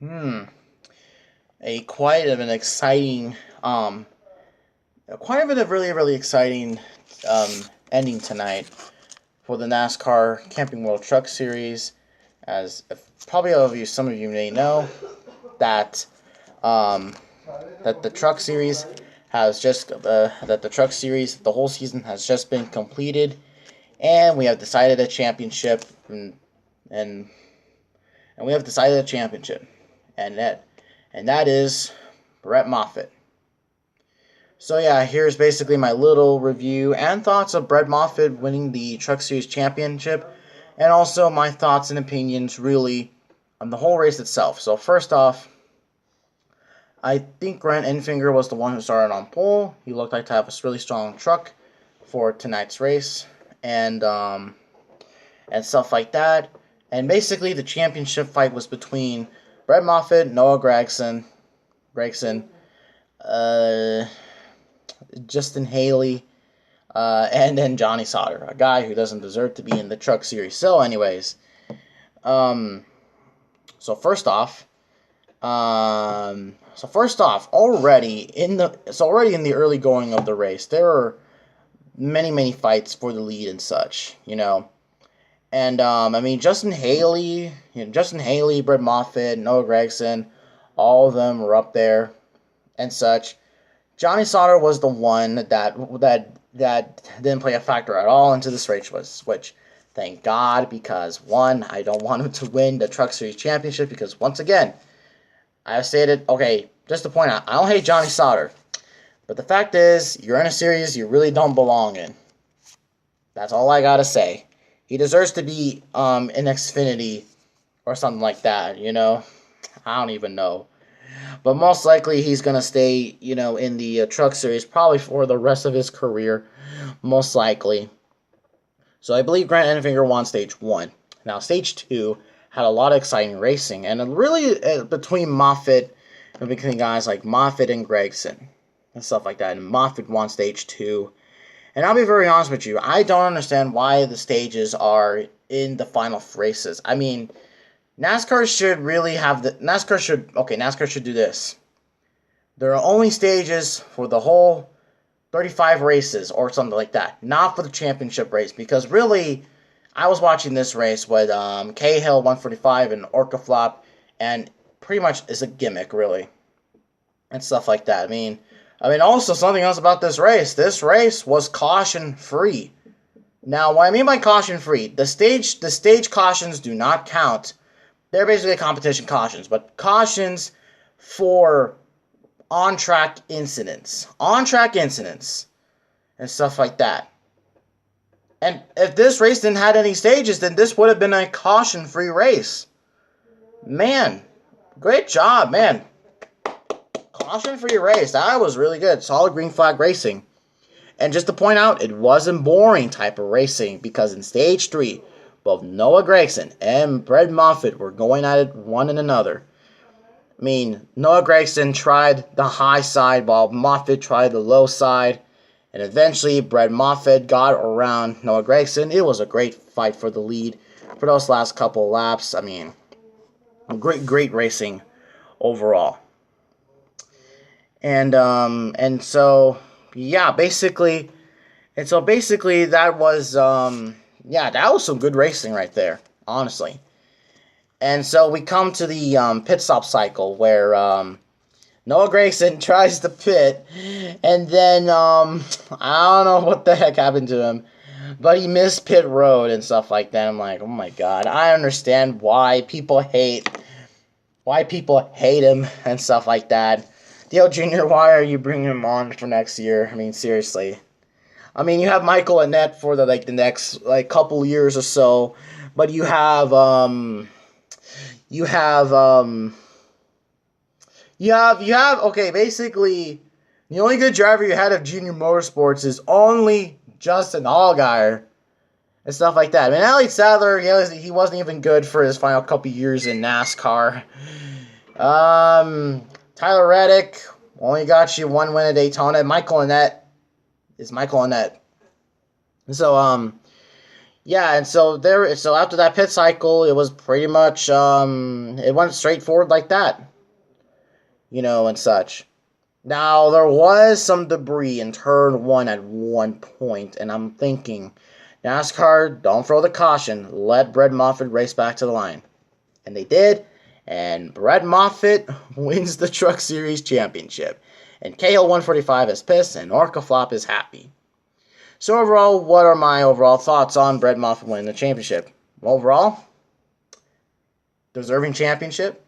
Hmm. A quite of an exciting, quite of a really exciting um, ending tonight for the NASCAR Camping World Truck Series. As probably all of you, some of you may know that um, that the Truck Series that the Truck Series, the whole season has just been completed, and we have decided a championship, and and we have decided a championship, and that is Brett Moffitt. So yeah, here's basically my little review and thoughts of Brett Moffitt winning the Truck Series championship, and also my thoughts and opinions really on the whole race itself. So first off, I think Grant Enfinger was the one who started on pole. He looked like to have a really strong truck for tonight's race, and and stuff like that. And basically, the championship fight was between Brett Moffitt, Noah Gregson, uh, Justin Haley, and then Johnny Sauter, a guy who doesn't deserve to be in the Truck Series. So, anyways, um, so first off, already in the early going of the race, there were many fights for the lead and such, you know. And I mean, Justin Haley, Brett Moffitt, Noah Gregson, all of them were up there and such. Johnny Sauter was the one that didn't play a factor at all into this race, which thank God, because one, I don't want him to win the Truck Series championship, because once again, I've stated, okay, just to point out, I don't hate Johnny Sauter, but the fact is, you're in a series you really don't belong in. That's all I gotta say. He deserves to be in Xfinity or something like that, you know? I don't even know. But most likely he's going to stay, in the Truck Series probably for the rest of his career, most likely. So I believe Grant Enfinger won Stage 1. Now, Stage 2 had a lot of exciting racing, and really between Moffitt and between guys like Moffitt and Gregson and stuff like that. And Moffitt won Stage 2. And I'll be very honest with you, I don't understand why the stages are in the final races. I mean, NASCAR should do this. There are only stages for the whole 35 races or something like that, not for the championship race, because really, I was watching this race with Cahill 145 and Orca Flop, and pretty much is a gimmick, really, and stuff like that. Also something else about this race. This race was caution free. Now, what I mean by caution free, the stage cautions do not count. They're basically competition cautions, but cautions for on-track incidents, and stuff like that. And if this race didn't have any stages, then this would have been a caution-free race. Man, great job, man. Caution-free race. That was really good. Solid green flag racing. And just to point out, it wasn't boring type of racing, because in Stage 3, both Noah Gregson and Brett Moffitt were going at it one and another. I mean, Noah Gregson tried the high side while Moffitt tried the low side. And eventually, Brett Moffitt got around Noah Gregson. It was a great fight for the lead for those last couple laps. I mean, great racing overall. And so yeah, basically, that was that was some good racing right there, honestly. And so we come to the pit stop cycle where Noah Gragson tries to pit, and then I don't know what the heck happened to him, but he missed pit road and stuff like that. I'm like, oh my god, I understand why people hate him and stuff like that. Dale Jr., why are you bringing him on for next year? I mean, seriously. I mean, you have Michael Annett for the next couple years or so, but okay, basically the only good driver you had of Junior Motorsports is only Justin Allgaier and stuff like that. I mean, Alex Sadler, he wasn't even good for his final couple years in NASCAR. Tyler Reddick only got you one win at Daytona. Michael Annett is Michael Annett. So Yeah, and so after that pit cycle, it was pretty much it went straightforward like that, and such. Now there was some debris in turn one at one point, and I'm thinking, NASCAR, don't throw the caution. Let Brett Moffitt race back to the line, and they did. And Brett Moffitt wins the Truck Series championship, and KO 145 is pissed, and Orca Flop is happy. So overall, what are my overall thoughts on Brett Moffitt winning the championship? Overall, deserving championship.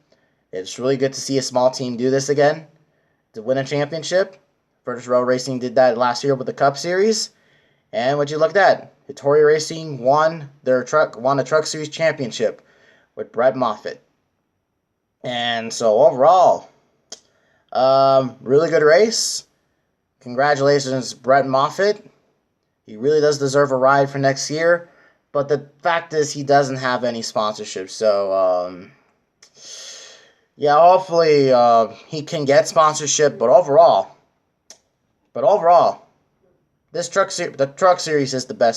It's really good to see a small team do this again to win a championship. British Road Racing did that last year with the Cup Series. And what you looked at, Victoria Racing won the Truck Series championship with Brett Moffitt. And so overall, really good race. Congratulations, Brett Moffitt. He really does deserve a ride for next year. But the fact is, he doesn't have any sponsorship. So, yeah, hopefully he can get sponsorship. But overall, the Truck Series is the best